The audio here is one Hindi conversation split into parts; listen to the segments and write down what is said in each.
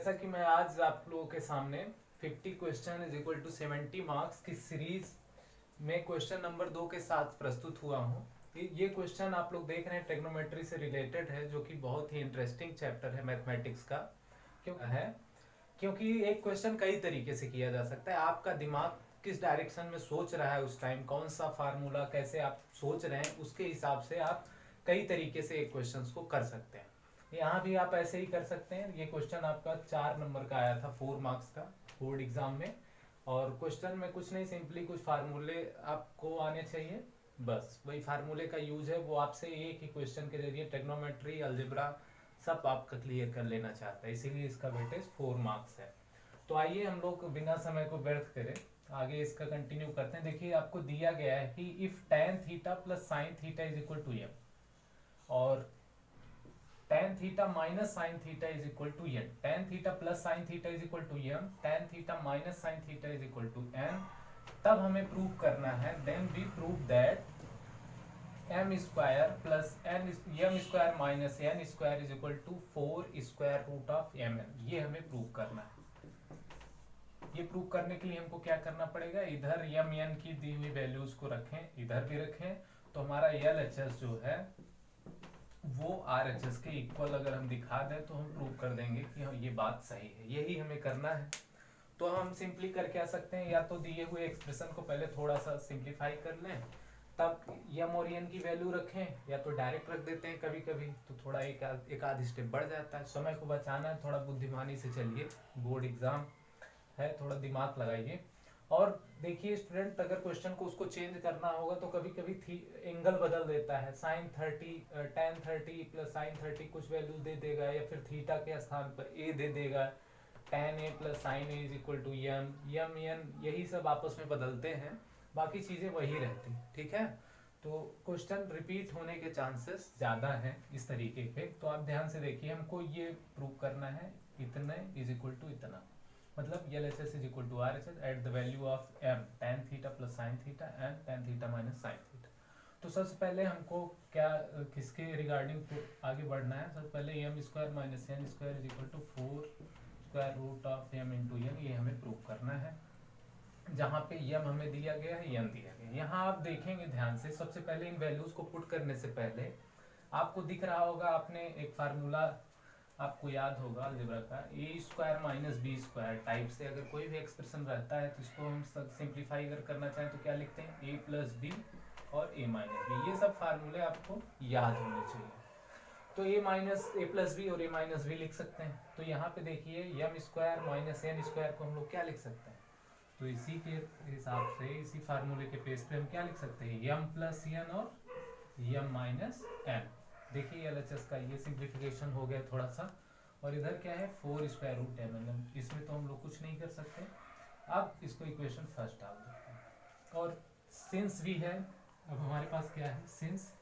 जैसा कि मैं आज आप लोगों के सामने 50 question is equal to 70 marks की सीरीज में क्वेश्चन नंबर 2 के साथ प्रस्तुत हुआ हूँ। ये क्वेश्चन आप लोग देख रहे हैं ट्रिग्नोमेट्री से रिलेटेड है, जो कि बहुत ही इंटरेस्टिंग चैप्टर है मैथमेटिक्स का। क्योंकि एक क्वेश्चन कई तरीके से किया जा सकता है। आपका दिमाग किस डायरेक्शन में सोच रहा है उस टाइम, कौन सा फार्मूला कैसे आप सोच रहे हैं, उसके हिसाब से आप कई तरीके से एक क्वेश्चन को कर सकते हैं। यहाँ भी आप ऐसे ही कर सकते हैं। ये क्वेश्चन आपका 4 नंबर का आया था 4 मार्क्स का बोर्ड एग्जाम में। और क्वेश्चन में कुछ नहीं, सिंपली कुछ फार्मूले आपको आने चाहिए, बस वही फार्मूले का यूज है। वो आपसे एक ही क्वेश्चन के जरिए ट्रिग्नोमेट्री, अलजेब्रा सब आपका क्लियर कर लेना चाहता है, इसीलिए इसका वेटेज 4 मार्क्स है। तो आइए हम लोग बिना समय को व्यर्थ करें आगे इसका कंटिन्यू करते हैं। देखिए आपको दिया गया है कि if tan theta plus sine theta is equal to m और tan theta minus sine theta is equal to n, tan theta plus sine theta is equal to m, tan theta minus sine theta is equal to n, तब हमें प्रूव करना है then we prove that m square plus m square minus n square is equal to 4 square root of mn। ये हमें प्रूव करना है। ये प्रूव करने के लिए हमको क्या करना पड़ेगा, इधर m n की दी हुई वैल्यूज को रखें, इधर भी रखें, तो हमारा LHS जो है वो RHS के इक्वल अगर हम दिखा दें तो हम प्रूव कर देंगे कि ये बात सही है। यही हमें करना है। तो हम सिंपली करके आ सकते हैं, या तो दिए हुए एक्सप्रेशन को पहले थोड़ा सा सिंप्लीफाई कर लें, तब m और n की वैल्यू रखें, या तो डायरेक्ट रख देते हैं कभी कभी, तो थोड़ा एक आध स्टेप बढ़ जाता है। समय को बचाना है, थोड़ा बुद्धिमानी से चलिए, बोर्ड एग्जाम है, थोड़ा दिमाग लगाइए। और देखिए स्टूडेंट, अगर क्वेश्चन को उसको चेंज करना होगा तो कभी कभी एंगल बदल देता है। साइन 30 tan 30 प्लस साइन 30 कुछ वैल्यू दे देगा, या फिर थीटा के स्थान पर ए दे देगा, tan a plus sine A is equal to m n, यही सब आपस में बदलते हैं, बाकी चीजें वही रहती, ठीक है। तो क्वेश्चन रिपीट होने के चांसेस ज्यादा हैं इस तरीके के। तो आप ध्यान से देखिए, हमको ये प्रूव करना है इतने इज इक्वल टू इतना, मतलब LHS is equal to RHS at the value of m tan theta plus sine theta and tan theta minus sine theta. तो सबसे पहले हमको क्या किसके रिगार्डिंग आगे बढ़ना है, सबसे पहले m square minus n square is equal to 4 square root of m into n, ये हमें प्रूव करना है। जहाँ पे m हमें दिया गया है, n दिया गया है। यहाँ आप देखेंगे ध्यान से, सबसे पहले इन वैल्यूज को पुट करने से पहले आपको दिख रहा होगा, आपने एक फार्मूला आपको याद होगा अलजेब्रा का, A square minus B square type से अगर कोई भी एक्सप्रेशन रहता है तो इसको हम सिंप्लीफाई अगर करना चाहें तो क्या लिखते हैं, ए प्लस बी और ए माइनस बी। ये सब फार्मूले आपको याद होने चाहिए। तो ए माइनस ए प्लस बी और ए माइनस बी लिख सकते हैं। तो यहाँ पे देखिए M square minus N square को हम लोग क्या लिख सकते हैं, तो इसी के हिसाब से, इसी फार्मूले के पेज पे हम क्या लिख सकते हैं, एम प्लस एन और एम माइनस एन। देखिए LHS का ये सिंप्लीफिकेशन हो गया थोड़ा सा। और इधर क्या है, 4 स्क्वायर रूट mn, इसमें तो हम लोग कुछ नहीं कर सकते। अब इसको इक्वेशन फर्स्ट डाल देते हैं। और सिंस भी है, अब हमारे पास क्या है, सिंस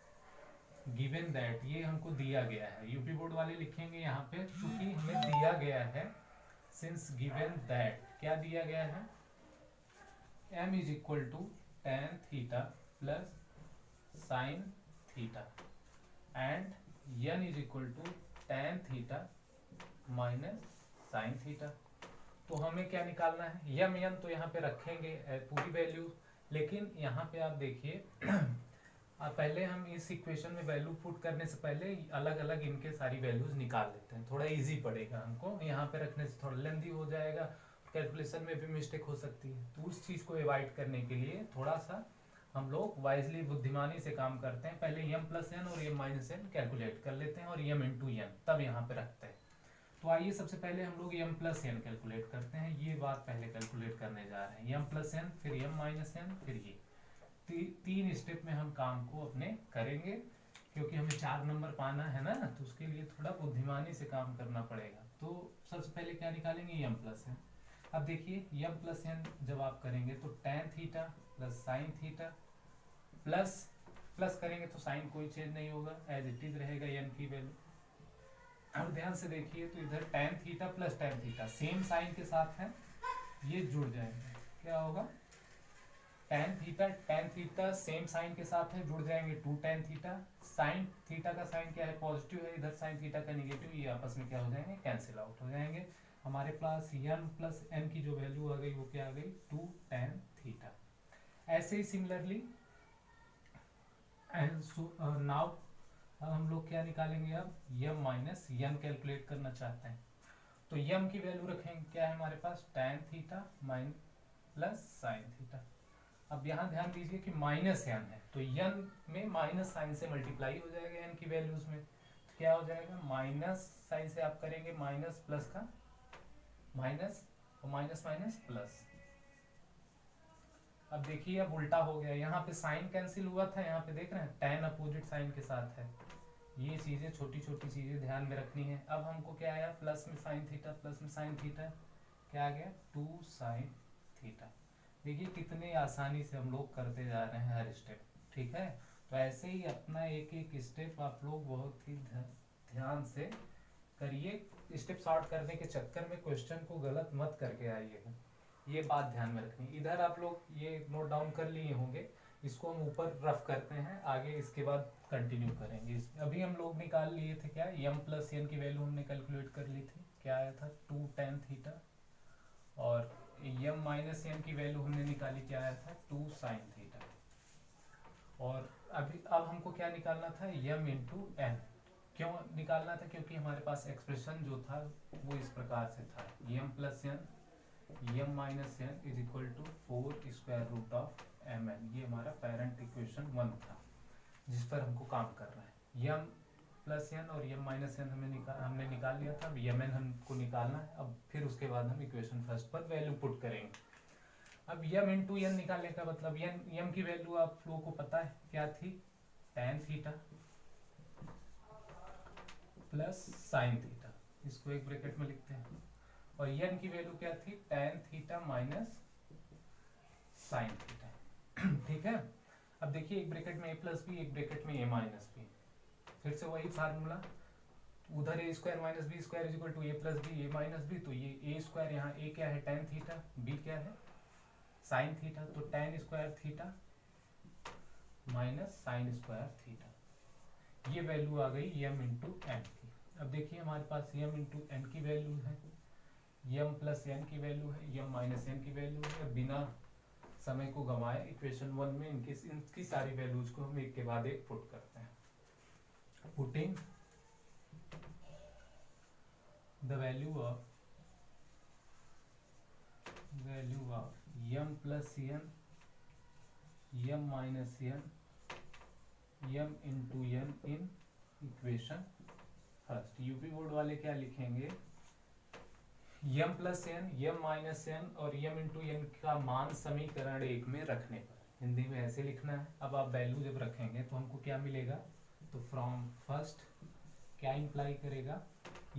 गिवन दैट, ये हमको दिया गया है, यूपी बोर्ड वाले लिखेंगे यहाँ पे, क्योंकि हमें दिया गया है सिंस गिवन दैट, क्या दिया गया है, m is equal to tan theta plus sine theta and n is equal to tan theta minus sine theta. तो हमें क्या निकालना है, m n तो यहाँ पे रखेंगे पूरी वैल्यू, लेकिन यहाँ पे आप देखिए पहले हम इस इक्वेशन में वैल्यू पुट करने से पहले अलग अलग इनके सारी वैल्यूज निकाल लेते हैं, थोड़ा इजी पड़ेगा हमको। यहाँ पे रखने से थोड़ा लेंदी हो जाएगा, कैलकुलेशन में भी मिस्टेक हो सकती है। तो उस चीज को अवॉइड करने के लिए थोड़ा सा हम लोग वाइजली, बुद्धिमानी से काम करते हैं। पहले m प्लस एन और m माइनस एन कैलकुलेट कर लेते हैं और m इंटू n तब यहाँ पे रखते हैं। तो आइए सबसे पहले हम लोग m प्लस एन कैलकुलेट करते हैं। ये बात पहले कैलकुलेट करने जा रहे हैं, m प्लस एन फिर m माइनस एन फिर ये तीन स्टेप में हम काम को अपने करेंगे, क्योंकि हमें 4 नंबर पाना है ना, तो उसके लिए थोड़ा बुद्धिमानी से काम करना पड़ेगा। तो सबसे पहले क्या निकालेंगे, m प्लस एन। अब देखिए m प्लस एन जब आप करेंगे तो tan theta plus sine theta plus करेंगे तो साइन कोई चेंज नहीं होगा, एज इट इज रहेगा n की वैल्यू। अब ध्यान से देखिए, तो इधर tan theta plus tan theta same sine के साथ है, ये जुड़ जाएंगे, क्या होगा, tan थीटा सेम साइन के साथ है, जुड़ जाएंगे 2 tan थीटा। साइन थीटा का साइन क्या है, पॉजिटिव है, इधर साइन थीटा का निगेटिव, ये आपस में क्या हो जाएंगे, कैंसिल आउट हो जाएंगे। हमारे पास n प्लस n की जो वैल्यू आ गई वो क्या आ गई 2 tan थीटा। ऐसे ही सिमिलरली नाउ हम लोग क्या निकालेंगे अब m माइनस n कैलकुलेट करना चाहते हैं तो m की वैल्यू रखेंगे क्या है हमारे पास tan theta mine plus sine theta. अब यहाँ ध्यान दीजिए कि माइनस n है तो n में माइनस साइन से मल्टीप्लाई हो जाएगा n की वैल्यूज में तो क्या हो जाएगा माइनस साइन से आप करेंगे माइनस प्लस का माइनस और माइनस माइनस प्लस। अब देखिए अब उल्टा हो गया यहाँ पे साइन कैंसिल हुआ था यहाँ पे देख रहे हैं tan अपोजिट साइन के साथ है। ये चीजें छोटी छोटी चीजें ध्यान में रखनी है। अब हमको क्या आया प्लस में साइन थीटा प्लस में साइन थीटा क्या आ गया 2 साइन थीटा। देखिए कितने आसानी से हम लोग करते जा रहे हैं हर स्टेप। ठीक है तो ऐसे ही अपना एक एक स्टेप आप लोग बहुत ही ध्यान से करिए। स्टेप शॉर्ट करने के चक्कर में क्वेश्चन को गलत मत करके आइएगा, ये बात ध्यान में रखनी। इधर आप लोग ये नोट डाउन कर लिए होंगे, इसको हम ऊपर रफ करते हैं आगे इसके बाद कंटिन्यू करेंगे। अभी हम लोग निकाल लिए थे क्या m प्लस n की वैल्यू हमने कैलकुलेट कर ली थी क्या आया था 2 tan थीटा और m माइनस n की वैल्यू हमने निकाली क्या आया था 2 साइन थीटा। और अभी अब हमको क्या निकालना था m इंटू n। क्यों निकालना था क्योंकि हमारे पास एक्सप्रेशन जो था वो इस प्रकार से था m plus n m minus n is equal to 4 square root of mn। ये हमारा पेरेंट इक्वेशन 1 था जिस पर हमको काम कर रहा है। m प्लस n और m माइनस n हमने निकाल लिया था। अब mn हमको निकालना है। अब फिर उसके बाद हम इक्वेशन फर्स्ट पर वैल्यू पुट करेंगे। अब m इंटू n निकालने का मतलब m की वैल्यू आप लोगों को पता है क्या थी tan theta plus sine theta, इसको एक ब्रैकेट में लिखते हैं। और n की वैल्यू क्या थी tan theta minus sine theta. ठीक है अब देखिए एक ब्रैकेट में a प्लस बी एक ब्रैकेट में a माइनस बी। फिर से वही फार्मूला उधर a square minus B square is equal to a plus B a minus B. तो ये a स्क्वायर यहाँ a क्या है tan थीटा b क्या है साइन थीटा तो tan square theta minus sine square theta. ये वैल्यू आ गई m इंटू n की। अब देखिए हमारे पास m इंटू n की वैल्यू है m प्लस n की वैल्यू है m माइनस n की वैल्यू है। बिना समय को गंवाए इक्वेशन 1 में इनकी सारी वैल्यूज को हम एक के बाद एक पुट करते हैं। Putting the value of m plus n m minus n m into n in equation first. UP board वाले क्या लिखेंगे m plus n m minus n और m इंटू n का मान समीकरण 1 में रखने पर। हिंदी में ऐसे लिखना है। अब आप वैल्यू जब रखेंगे तो हमको क्या मिलेगा तो फ्रॉम फर्स्ट क्या इंप्लाई करेगा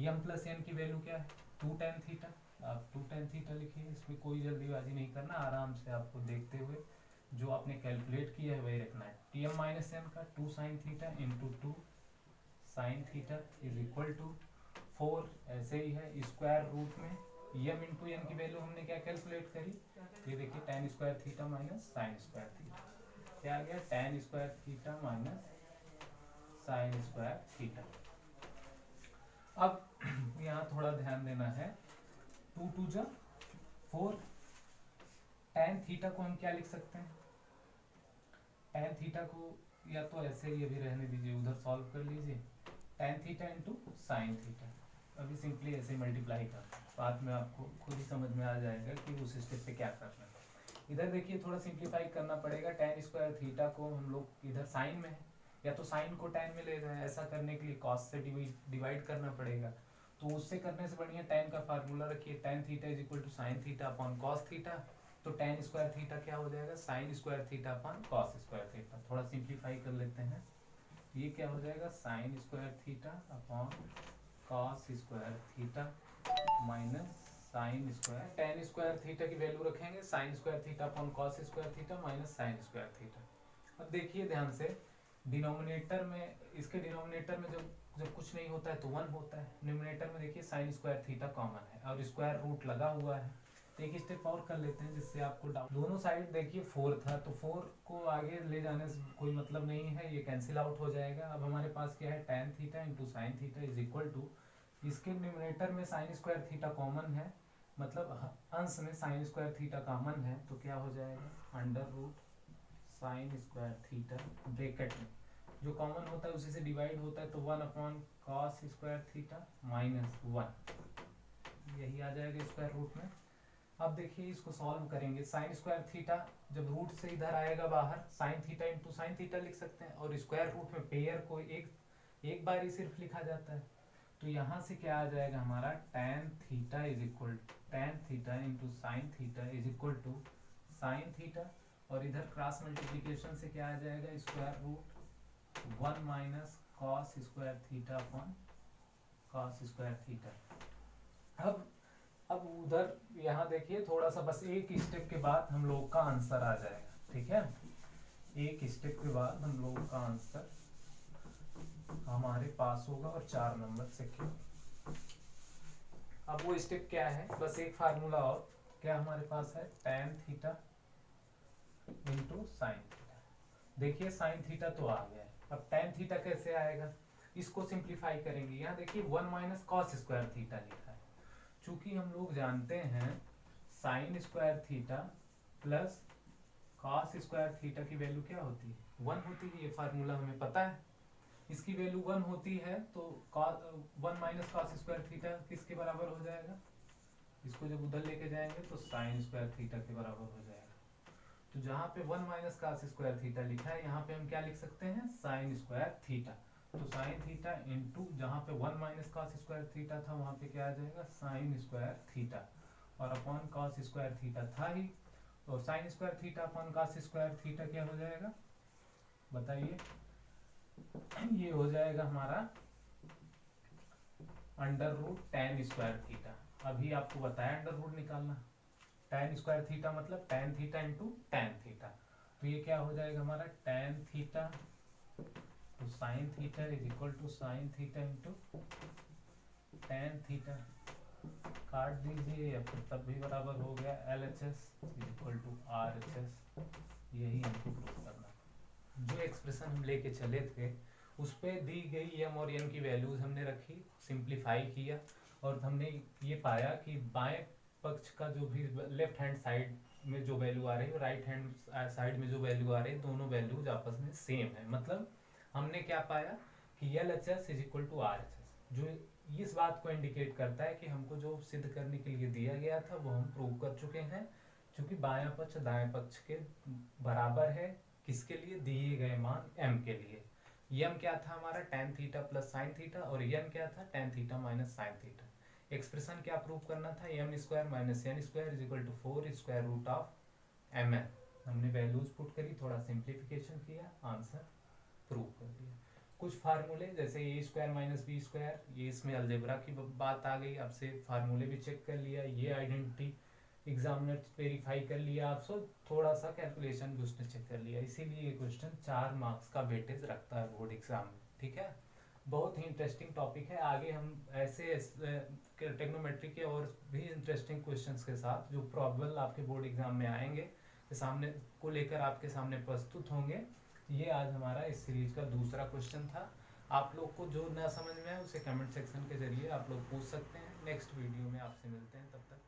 m प्लस n की वैल्यू क्या है 2 tan थीटा। आप 2 tan थीटा लिखिए, इसमें कोई जल्दीबाजी नहीं करना, आराम से आपको देखते हुए जो आपने कैलकुलेट किया है वही रखना है। tm माइनस n का 2 sine theta into 2 sine theta is equal to 4 ऐसे ही है स्क्वायर रूट में m इंटू n की वैल्यू हमने क्या कैलकुलेट करी ये देखिए tan square theta minus sine square theta क्या आ गया tan square theta minus sine square theta. अब यहाँ थोड़ा ध्यान देना है 2 2 जा 4 tan थीटा को हम क्या लिख सकते हैं tan थीटा को या तो ऐसे ही अभी रहने दीजिए उधर सॉल्व कर लीजिए tan theta into sine theta. अभी सिंपली ऐसे मल्टीप्लाई कर बाद में आपको खुद ही समझ में आ जाएगा कि उस स्टेप पे क्या करना है। इधर देखिए थोड़ा सिंप्लीफाई करना पड़ेगा। tan स्क्वायर थीटा को हम लोग इधर साइन में है या तो साइन को tan में ले जाए, ऐसा करने के लिए cos से डिवाइड करना पड़ेगा। तो उससे करने से बढ़िया tan का फार्मूला रखिए tan theta is equal to sine theta upon cos theta. तो tan स्क्वायर थीटा क्या हो जाएगा sine square theta upon cos square theta. थोड़ा सिंप्लीफाई कर लेते हैं ये क्या हो जाएगा sine square theta upon cos square theta minus sine square tan square theta की वैल्यू रखेंगे sine square theta upon cos square theta minus sine square theta. अब देखिए ध्यान से डिनोमिनेटर में इसके डिनोमिनेटर में जब कुछ नहीं होता है तो 1 होता है। न्यूमिनेटर में देखिए साइन स्क्वायर थीटा कॉमन है और स्क्वायर रूट लगा हुआ है। तो एक स्टेप और कर लेते हैं जिससे आपको डाउट। दोनों साइड देखिए 4 था तो 4 को आगे ले जाने से कोई मतलब नहीं है, ये कैंसिल आउट हो जाएगा। अब हमारे पास क्या है tan theta into sine theta is equal to इसके न्यूमरेटर में साइन स्क्वायर थीटा कॉमन है, मतलब अंश में साइन स्क्वायर थीटा कॉमन है, तो क्या हो जाएगा under root sine square theta, bracket में जो कॉमन होता है उसी से डिवाइड होता है, तो 1/cos स्क्वायर थीटा -1, यही आ जाएगा स्क्वायर रूट में। अब देखिए इसको सॉल्व करेंगे, साइन स्क्वायर थीटा जब रूट से इधर आएगा बाहर, sign theta into sine theta लिख सकते हैं, और स्क्वायर रूट में पेयर को एक बार ही सिर्फ लिखा जाता है, तो यहाँ से क्या आ जाएगा हमारा tan theta is equal tan theta into sine theta is equal to sine theta, और इधर क्रॉस मल्टीप्लीकेशन से क्या आ जाएगा square root 1 minus cos square theta upon cos square theta. अब उधर यहाँ देखिए थोड़ा सा, बस एक स्टेप के बाद हम लोग का आंसर आ जाएगा, ठीक है, एक स्टेप के बाद हम लोग का आंसर हमारे पास होगा, और 4 नंबर से क्या। अब वो स्टेप क्या है, बस एक फार्मूला और, क्या हमारे पास है tan theta into sine theta. देखिए साइन थीटा तो आ गया है, अब tan थीटा कैसे आएगा, इसको सिंप्लीफाई करेंगे। यहाँ देखिए 1 माइनस कॉस स्क्वायर थीटा लिखा है, चूंकि हम लोग जानते हैं sign square theta plus cos square theta की वैल्यू क्या होती है, 1 होती है, ये फार्मूला हमें पता है, इसकी वैल्यू 1 होती है, तो 1 माइनस कॉस स्क्वायर थीटा किसके बराबर हो जाएगा, इसको जब उधर लेके जाएंगे तो साइन स्क्वायर थीटा के बराबर हो जाएगा। तो जहाँ पे 1 माइनस कॉस स्क्वायर थीटा लिखा है, यहाँ पे हम क्या लिख सकते हैं साइन स्क्वायर थीटा, तो साइन थीटा इंटू जहाँ पे 1 माइनस कॉस स्क्वायर थीटा था वहाँ पे क्या आ जाएगा साइन स्क्वायर थीटा, और अपॉन कॉस स्क्वायर थीटा था ही, तो sine square theta upon cos square theta क्या हो जाएगा बताइए, ये हो जाएगा हमारा under root tan square theta. अभी आपको बताया अंडर रूट निकालना, tan स्क्वायर थीटा मतलब tan theta into tan theta, तो ये क्या हो जाएगा हमारा tan थीटा तो sine theta is equal to sine theta into tan theta, काट दीजिए या फिर तब भी बराबर हो गया LHS is equal to RHS, यही हमको प्रूव करना। जो एक्सप्रेशन हम लेके चले थे उस पे दी गई m और n की वैल्यूज हमने रखी, सिंप्लीफाई किया, और हमने ये पाया कि बाएं पक्ष का जो भी लेफ्ट हैंड साइड में जो वैल्यू आ रही है, राइट हैंड साइड में जो वैल्यू आ रही है, दोनों वैल्यूज आपस में सेम है। मतलब हमने क्या पाया कि LHS is equal to RHS, जो इस बात को इंडिकेट करता है कि हमको जो सिद्ध करने के लिए दिया गया था वो हम प्रूव कर चुके हैं, क्योंकि बायां पक्ष दाएं पक्ष के बराबर है, किसके लिए, दिए गए मान m के लिए। m क्या था हमारा tan theta plus sine theta, और n क्या था tan theta minus sine theta. Expression क्या प्रूव करना था, m square minus n square is equal to 4 square root of mn। हमने वैल्यूज पुट करी, थोड़ा सिंप्लीफिकेशन किया, आंसर प्रूव कर दिया। कुछ फार्मूले जैसे ए स्क्वायर माइनस बी स्क्वायर, ये इसमें अलजेब्रा की बात आ गई, आपसे फार्मूले भी चेक कर लिया, ये आइडेंटिटी एग्जामिनर वेरीफाई कर लिया, आपसे थोड़ा सा कैलकुलेशन भी उसने चेक कर लिया, इसीलिए ये क्वेश्चन 4 मार्क्स का वेटेज रखता है बोर्ड एग्जाम में, ठीक है। बहुत ही इंटरेस्टिंग टॉपिक है, आगे हम ऐसे ट्रिग्नोमेट्री के और भी इंटरेस्टिंग क्वेश्चंस के साथ जो प्रॉब्लम आपके बोर्ड एग्जाम में आएंगे के सामने को लेकर आपके सामने प्रस्तुत होंगे। ये आज हमारा इस सीरीज का दूसरा क्वेश्चन था। आप लोग को जो ना समझ में आए उसे कमेंट सेक्शन के जरिए आप लोग पूछ सकते हैं। नेक्स्ट वीडियो में आपसे मिलते हैं, तब तक